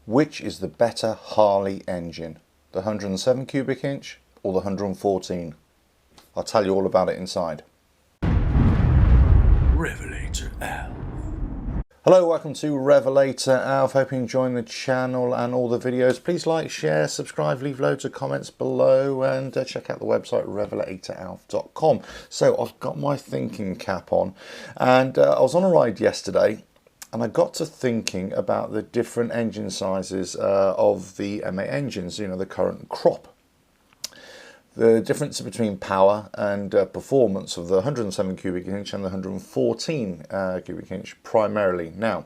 Which is the better Harley engine? The 107 cubic inch or the 114? I'll tell you all about it inside. RevelatorAlf. Hello, welcome to RevelatorAlf. Hope you're enjoying the channel and all the videos. Please like, share, subscribe, leave loads of comments below, and check out the website RevelatorAlf.com. So I've got my thinking cap on, and I was on a ride yesterday, and I got to thinking about the different engine sizes of the M8 engines, you know, the current crop. The difference between power and performance of the 107 cubic inch and the 114 cubic inch primarily. Now,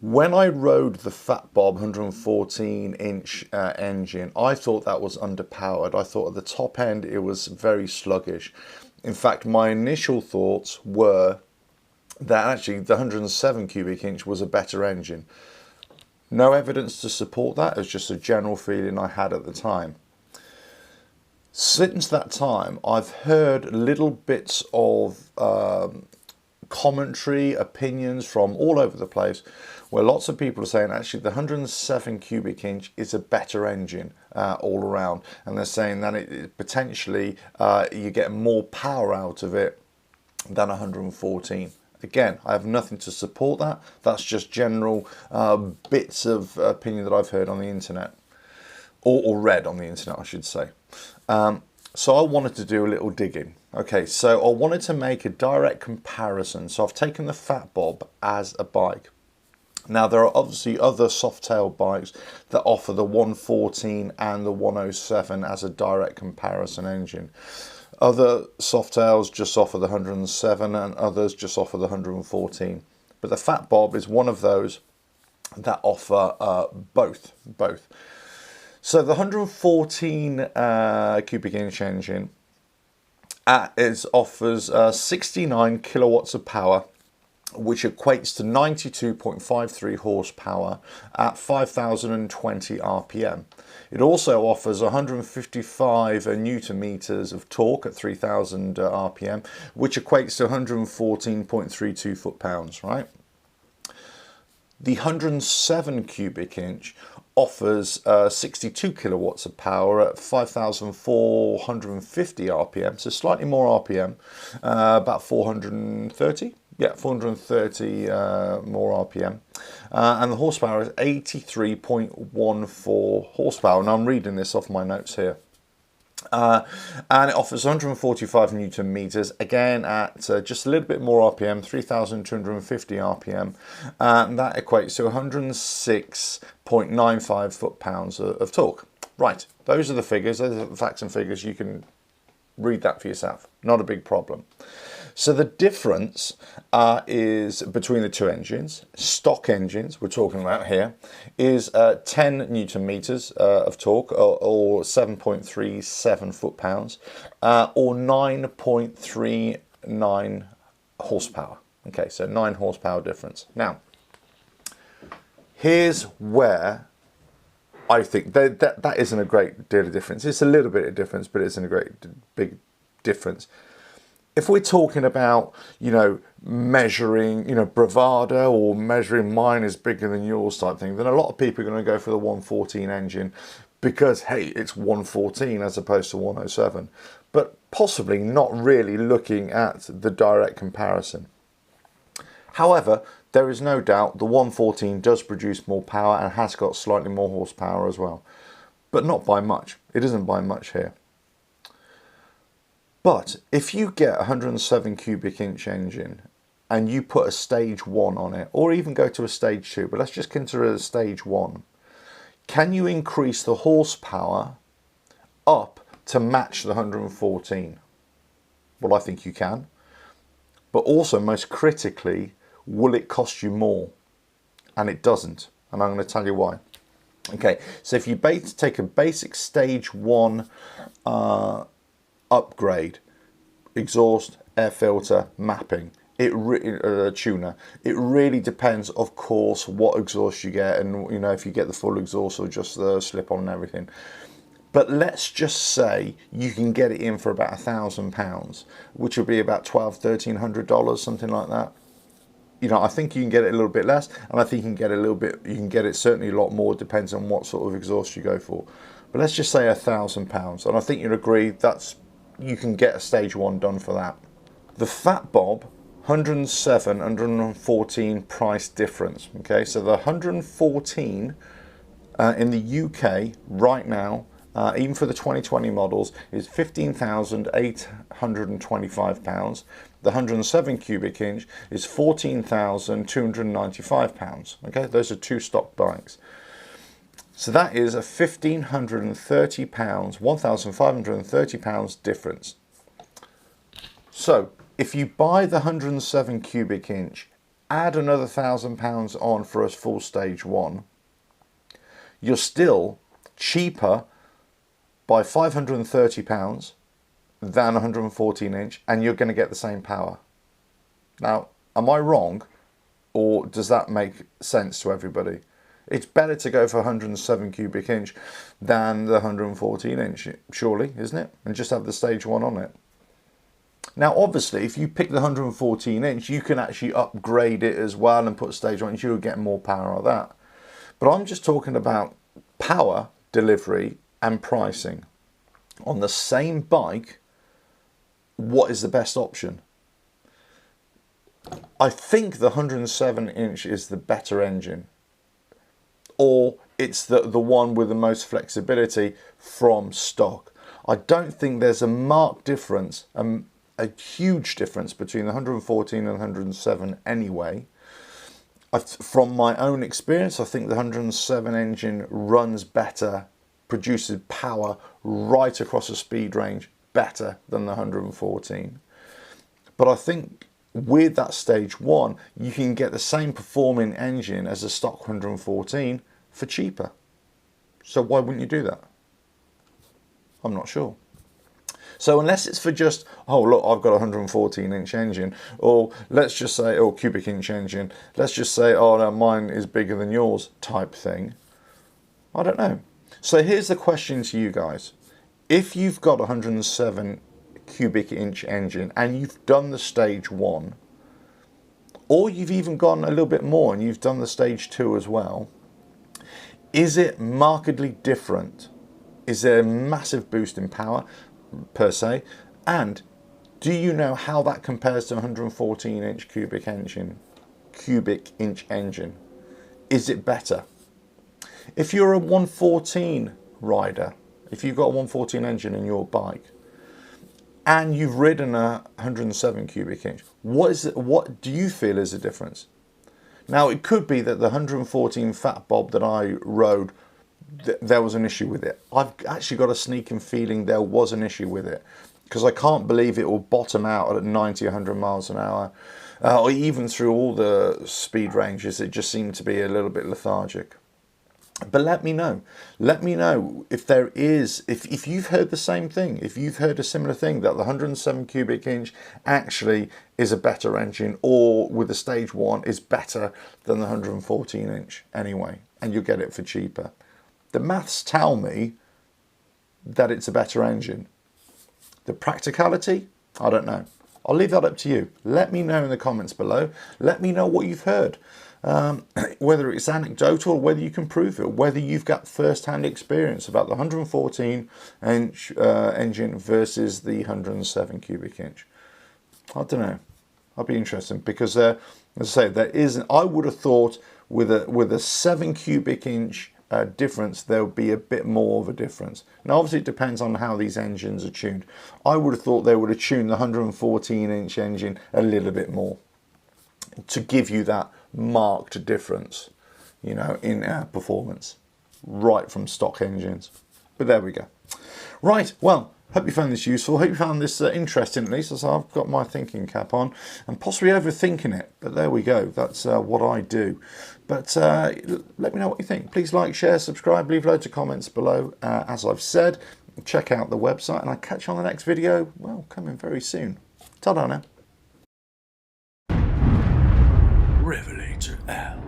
when I rode the Fat Bob 114 inch engine, I thought that was underpowered. I thought at the top end it was very sluggish. In fact, my initial thoughts were that actually the 107 cubic inch was a better engine. No evidence to support that, it was just a general feeling I had at the time. Since that time, I've heard little bits of commentary, opinions from all over the place, where lots of people are saying actually the 107 cubic inch is a better engine all around, and they're saying that it potentially you get more power out of it than 114. Again, I have nothing to support that. That's just general bits of opinion that I've heard on the internet, or read on the internet, I should say. So I wanted to do a little digging. Okay, so I wanted to make a direct comparison. So I've taken the Fat Bob as a bike. Now there are obviously other soft-tailed bikes that offer the 114 and the 107 as a direct comparison engine. Other softails just offer the 107 and others just offer the 114. But the Fat Bob is one of those that offer both. So the 114 cubic inch engine offers 69 kilowatts of power, which equates to 92.53 horsepower at 5,020 RPM. It also offers 155 newton meters of torque at 3,000 RPM, which equates to 114.32 foot-pounds, right? The 107 cubic inch offers 62 kilowatts of power at 5,450 RPM, so slightly more RPM, about 430. Yeah, 430 more RPM. And the horsepower is 83.14 horsepower. And I'm reading this off my notes here. And it offers 145 newton meters, again at just a little bit more RPM, 3,250 RPM. And that equates to 106.95 foot-pounds of torque. Right, those are the figures, those are the facts and figures. You can read that for yourself, not a big problem. So the difference is between the two engines, stock engines we're talking about here, is 10 newton meters of torque, or 7.37 foot-pounds, or 9.39 horsepower. Okay, so 9 horsepower difference. Now, here's where I think that isn't a great deal of difference. It's a little bit of difference, but it isn't a great big difference. If we're talking about, you know, measuring, you know, bravado, or measuring mine is bigger than yours type thing, then a lot of people are going to go for the 114 engine because, hey, it's 114 as opposed to 107. But possibly not really looking at the direct comparison. However, there is no doubt the 114 does produce more power and has got slightly more horsepower as well. But not by much. It isn't by much here. But if you get a 107 cubic inch engine and you put a stage 1 on it, or even go to a stage 2, but let's just consider it a stage 1, can you increase the horsepower up to match the 114? Well, I think you can. But also, most critically, will it cost you more? And it doesn't. And I'm going to tell you why. Okay, so if you take a basic stage 1 upgrade, exhaust, air filter, mapping, tuner, it really depends, of course, what exhaust you get, and you know, if you get the full exhaust or just the slip-on and everything. But let's just say you can get it in for about £1,000, which would be about $1,200–1,300, something like that. you know, I think you can get it a little bit less, and I think you can get you can get it certainly a lot more, depends on what sort of exhaust you go for. But let's just say £1,000, and I think you'd agree you can get a stage 1 done for that. The Fat Bob 107, 114 price difference. Okay, so the 114 in the UK right now, even for the 2020 models, is £15,825. The 107 cubic inch is £14,295. Okay, those are 2 stock bikes. So that is a £1,530, £1,530 difference. So if you buy the 107 cubic inch, add another £1,000 on for a full stage 1, you're still cheaper by £530 than 114 inch, and you're going to get the same power. Now, am I wrong, or does that make sense to everybody? It's better to go for 107 cubic inch than the 114 inch, surely, isn't it? And just have the stage 1 on it. Now, obviously, if you pick the 114 inch, you can actually upgrade it as well and put stage 1, you'll get more power out of that. But I'm just talking about power, delivery, and pricing. On the same bike, what is the best option? I think the 107 inch is the better engine, or it's the one with the most flexibility from stock. I don't think there's a marked difference, a huge difference between the 114 and 107 anyway. From my own experience, I think the 107 engine runs better, produces power right across a speed range better than the 114. But I think with that stage 1, you can get the same performing engine as a stock 114 for cheaper. So why wouldn't you do that? I'm not sure. So unless it's for just, oh look, I've got a 114 inch engine, or let's just say, or cubic inch engine, let's just say, oh no, mine is bigger than yours type thing, I don't know. So here's the question to you guys. If you've got a 107 cubic inch engine and you've done the stage 1, or you've even gone a little bit more and you've done the stage 2 as well, is it markedly different? Is there a massive boost in power per se? And do you know how that compares to a 114 inch cubic inch engine? Is it better? If you're a 114 rider, if you've got a 114 engine in your bike and you've ridden a 107 cubic inch, what do you feel is the difference? Now, it could be that the 114 Fat Bob that I rode, there was an issue with it. I've actually got a sneaking feeling there was an issue with it, because I can't believe it will bottom out at 90, 100 miles an hour, or even through all the speed ranges. It just seemed to be a little bit lethargic. But let me know if there is, if you've heard the same thing, if you've heard a similar thing, that the 107 cubic inch actually is a better engine, or with the stage 1 is better than the 114 inch anyway, and you'll get it for cheaper. The maths tell me that it's a better engine. The practicality, I don't know. I'll leave that up to you. Let me know in the comments below. Let me know what you've heard. Whether it's anecdotal, or whether you can prove it, whether you've got first-hand experience about the 114 inch engine versus the 107 cubic inch. I don't know. I'd be interested, because as I say, there isn't. I would have thought with a 7 cubic inch difference, there would be a bit more of a difference. Now, obviously, it depends on how these engines are tuned. I would have thought they would have tuned the 114 inch engine a little bit more to give you that marked difference, you know, in performance right from stock engines. But there we go. Right, well, hope you found this useful. Hope you found this interesting, at least, as I've got my thinking cap on and possibly overthinking it. But there we go. That's what I do. But let me know what you think. Please like, share, subscribe, leave loads of comments below. As I've said, check out the website, and I'll catch you on the next video. Well, coming very soon. Ta-da now. RevelatorAlf.